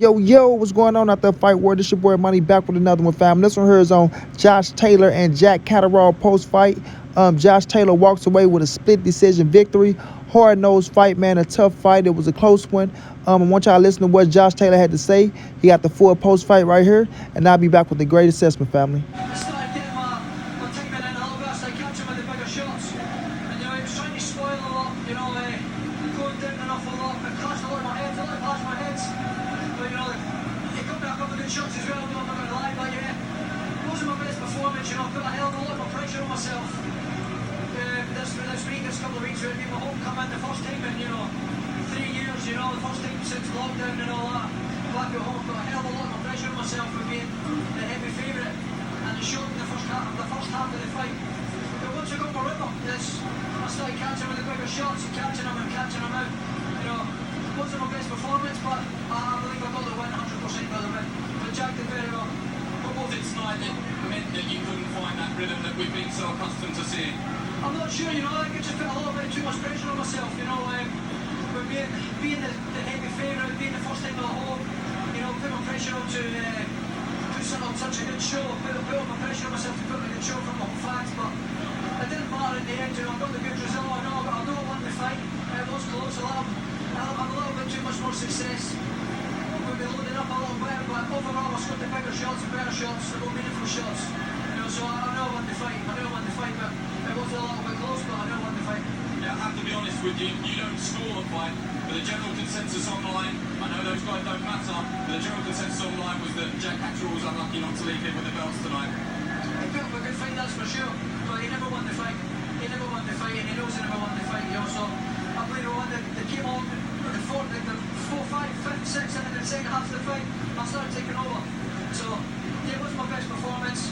Yo, what's going on out there, Fight War? This your boy Money back with another one, fam. This one here is on Josh Taylor and Jack Catterall post-fight. Josh Taylor walks away with a split decision victory. Hard-nosed fight, man, a tough fight. It was a close one. I want y'all to listen to what Josh Taylor had to say. He got the full post-fight right here, and I'll be back with the great assessment, family. Shots as well, I'm not going to lie, but yeah, it wasn't my best performance, I put a hell of a lot more pressure on myself. This couple of weeks, it made my homecoming the first time in, 3 years, the first time since lockdown and all that. Back at home, put a hell of a lot more pressure on myself for being the heavy favourite, and it showed in the first half of the fight. But once I got my rhythm, I started catching with the bigger shots and catching them out. It wasn't my best performance, but I believe I got the win 100% by the win. Jack did very well. What was it tonight that meant that you couldn't find that rhythm that we've been so accustomed to seeing? I'm not sure, I think I just put a little bit too much pressure on myself, with being the heavy favourite, being the first time at home, put my pressure on to put on such a good show, put all my pressure on myself to put on a good show from my fans, but it didn't matter in the end, I got the good result, I know I won the fight, it was close, I'm a little bit too much more success. We'll be loading up a little bit, but overall I scored the bigger shots and better shots, the more meaningful shots. So I know I won the fight, but it was a little bit close, but I know I won the fight. Yeah, I have to be honest with you, you don't score the fight, but the general consensus online, I know those guys don't matter, but the general consensus online was that Jack Catterall was unlucky not to leave here with the belts tonight. He put up a good fight, that's for sure, but he never won the fight. He never won the fight, and he knows he never won the fight, so I believe he won the game on the 4, 5, 5, 6, and in the second half of the fight, I started taking over. So, yeah, it was my best performance.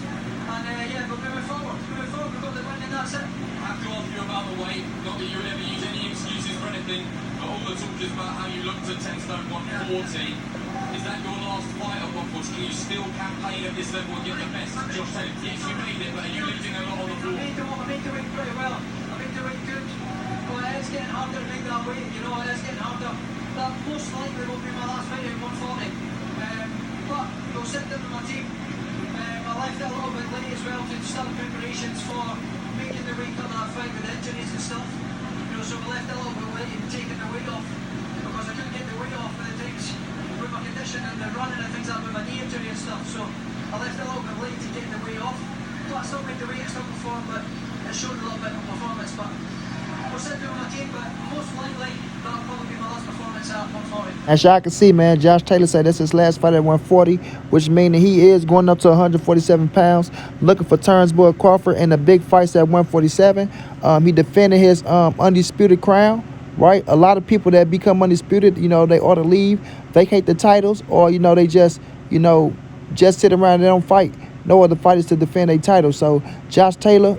And but moving forward, we've got the win, and that's it. I have to ask you about the weight, not that you would ever use any excuses for anything, but all the talk is about how you looked at 10 stone 140. Is that your last fight at 140? Can you still campaign at this level and get the best? Josh said, yes, you made it, but are you leaving a lot on the floor? I made the weight pretty well. I made the weight good. But it's getting harder to make that weight, it is getting harder. That most likely will be my last fight at 140. But we'll sit down with my team. I left it a little bit late as well to start preparations for making the weight cut of that fight with injuries and stuff. So we left it a little bit late and taking the weight off because I couldn't get the weight off with the things with my condition and the running and things like with my knee injury and stuff. So I left it a little bit late to get the weight off. But I still made the weight, I still performed, but it showed a little bit of performance. But we'll sit down with my team, but most likely that'll probably be my last performance at 140. As y'all can see, man, Josh Taylor said that's his last fight at 140, which means that he is going up to 147 pounds, looking for Terence Crawford in the big fights at 147. He defended his undisputed crown, right? A lot of people that become undisputed, they ought to leave, vacate the titles, or, they just sit around and they don't fight. No other fighters to defend a title. So Josh Taylor,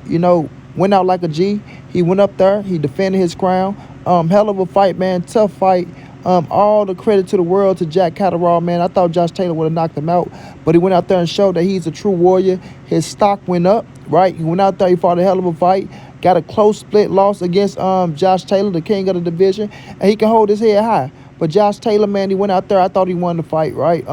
went out like a G. He went up there. He defended his crown. Hell of a fight, man. Tough fight. All the credit to the world to Jack Catterall, man. I thought Josh Taylor would have knocked him out, but he went out there and showed that he's a true warrior. His stock went up, right? He went out there. He fought a hell of a fight. Got a close split loss against Josh Taylor, the king of the division, and he can hold his head high. But Josh Taylor, man, he went out there. I thought he won the fight, right?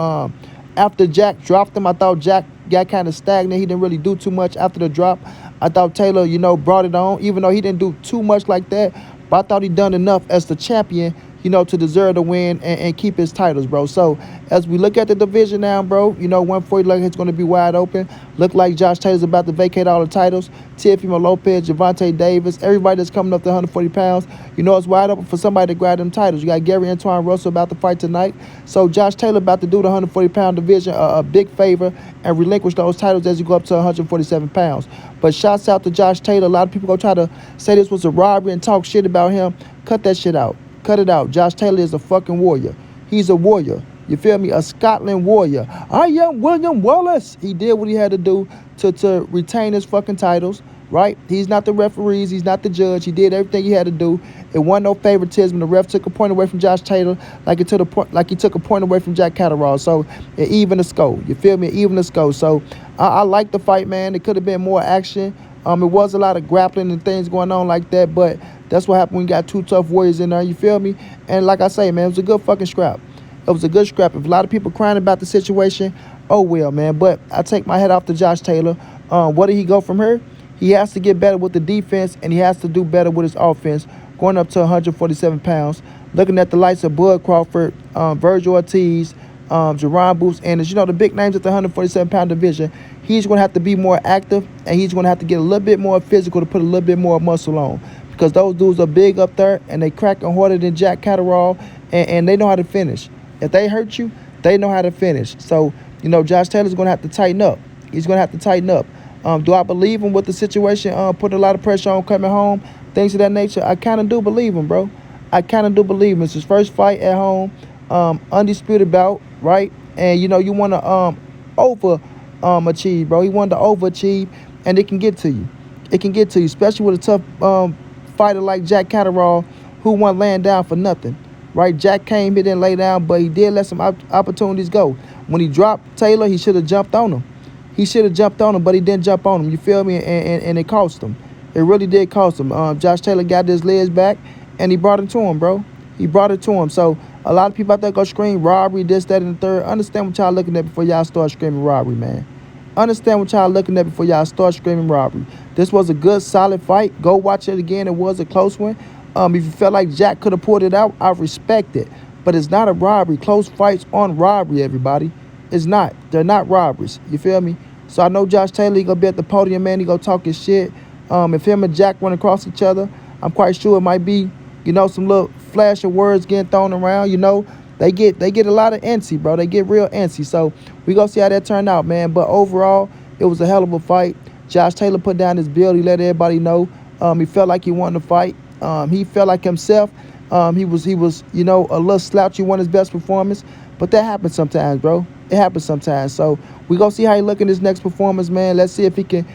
After Jack dropped him, I thought Jack got kind of stagnant. He didn't really do too much after the drop. I thought Taylor, brought it on, even though he didn't do too much like that. But I thought he done enough as the champion, to deserve the win and keep his titles, bro. So as we look at the division now, bro, 140 like it's going to be wide open. Look like Josh Taylor's about to vacate all the titles. Teofimo Lopez, Gervonta Davis, everybody that's coming up to 140 pounds, it's wide open for somebody to grab them titles. You got Gary Antoine Russell about to fight tonight. So Josh Taylor about to do the 140-pound division a big favor and relinquish those titles as you go up to 147 pounds. But shouts out to Josh Taylor. A lot of people go try to say this was a robbery and talk shit about him. Cut that shit out. Cut it out. Josh Taylor is a fucking warrior. He's a warrior. You feel me? A Scotland warrior. I am William Wallace. He did what he had to do to retain his fucking titles, right? He's not the referees. He's not the judge. He did everything he had to do. It wasn't no favoritism. The ref took a point away from Josh Taylor like he took a point away from Jack Catterall. So it evened the score. You feel me? It evened the score. So I like the fight, man. It could have been more action. It was a lot of grappling and things going on like that, but that's what happened when you got two tough warriors in there, you feel me? And like I say, man, it was a good fucking scrap. It was a good scrap. If a lot of people crying about the situation, oh well, man. But I take my head off to Josh Taylor. Where did he go from here? He has to get better with the defense, and he has to do better with his offense, going up to 147 pounds. Looking at the likes of Bud Crawford, Virgil Ortiz, Jerron Boots Anderson, the big names at the 147-pound division, he's going to have to be more active, and he's going to have to get a little bit more physical to put a little bit more muscle on, because those dudes are big up there, and they cracking harder than Jack Catterall, and they know how to finish. If they hurt you, they know how to finish. So, Josh Taylor's going to have to tighten up. He's going to have to tighten up. Do I believe him with the situation, putting a lot of pressure on coming home, things of that nature? I kind of do believe him, bro. I kind of do believe him. It's his first fight at home, undisputed bout, right? And, you want to overachieve, bro. He wanted to overachieve, and it can get to you. It can get to you, especially with a tough fighter like Jack Catterall, who wasn't laying down for nothing, right? Jack came, he didn't lay down, but he did let some opportunities go. When he dropped Taylor, he should have jumped on him. He should have jumped on him, but he didn't jump on him. You feel me? And it cost him. It really did cost him. Josh Taylor got his legs back, and he brought it to him, bro. He brought it to him. So a lot of people out there go scream robbery, this, that, and the third. Understand what y'all looking at before y'all start screaming robbery, man. Understand what y'all looking at before y'all start screaming robbery. This was a good, solid fight. Go watch it again. It was a close one. If you felt like Jack could have pulled it out, I respect it. But it's not a robbery. Close fights aren't robbery, everybody. It's not. They're not robberies. You feel me? So I know Josh Taylor, he going to be at the podium, man. He going to talk his shit. If him and Jack run across each other, I'm quite sure it might be, some little flash of words getting thrown around. They get a lot of antsy, bro. They get real antsy. So we going to see how that turned out, man. But overall, it was a hell of a fight. Josh Taylor put down his bill. He let everybody know. He felt like he wanted to fight. He felt like himself. He was a little slouchy, won his best performance. But that happens sometimes, bro. It happens sometimes. So we going to see how he look in his next performance, man. Let's see if he can,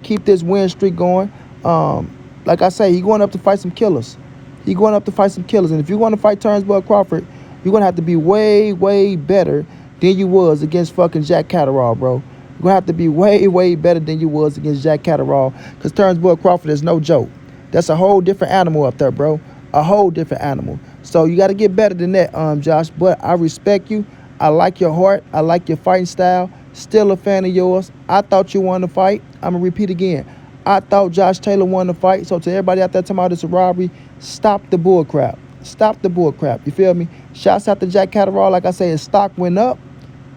keep this win streak going. Like I say, he going up to fight some killers. He going up to fight some killers. And if you want to fight Terence Crawford, you're going to have to be way, way better than you was against fucking Jack Catterall, bro. You're going to have to be way, way better than you was against Jack Catterall, because Terence Crawford is no joke. That's a whole different animal up there, bro. A whole different animal. So you got to get better than that, Josh. But I respect you. I like your heart. I like your fighting style. Still a fan of yours. I thought you won the fight. I'm going to repeat again. I thought Josh Taylor won the fight. So to everybody out there talking about it's a robbery, stop the bull crap. Stop the bull crap. You feel me? Shouts out to Jack Catterall. Like I say, his stock went up.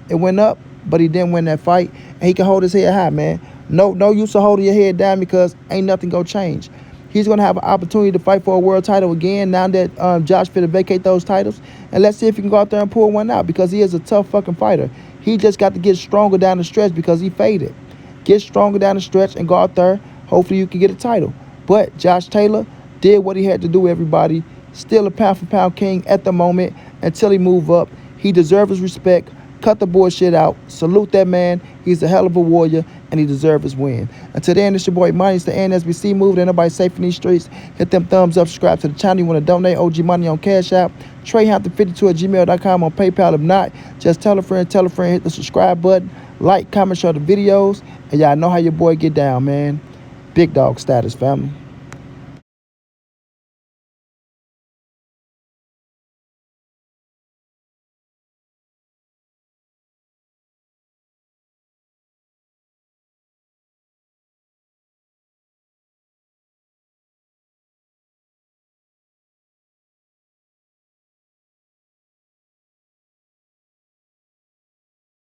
It went up, but he didn't win that fight. And he can hold his head high, man. No use of holding your head down, because ain't nothing going to change. He's going to have an opportunity to fight for a world title again now that Josh finna vacate those titles. And let's see if he can go out there and pull one out, because he is a tough fucking fighter. He just got to get stronger down the stretch, because he faded. Get stronger down the stretch and go out there. Hopefully you can get a title. But Josh Taylor did what he had to do, everybody. Still a pound-for-pound king at the moment until he move up. He deserves his respect. Cut the bullshit out. Salute that man. He's a hell of a warrior, and he deserves his win. Until then, it's your boy Money. It's the NSBC move. Ain't nobody safe in these streets. Hit them thumbs up. Subscribe to the channel. You want to donate OG Money on Cash App. TreyHampton52@gmail.com on PayPal. If not, just tell a friend. Hit the subscribe button. Like, comment, share the videos. And y'all know how your boy get down, man. Big dog status, family.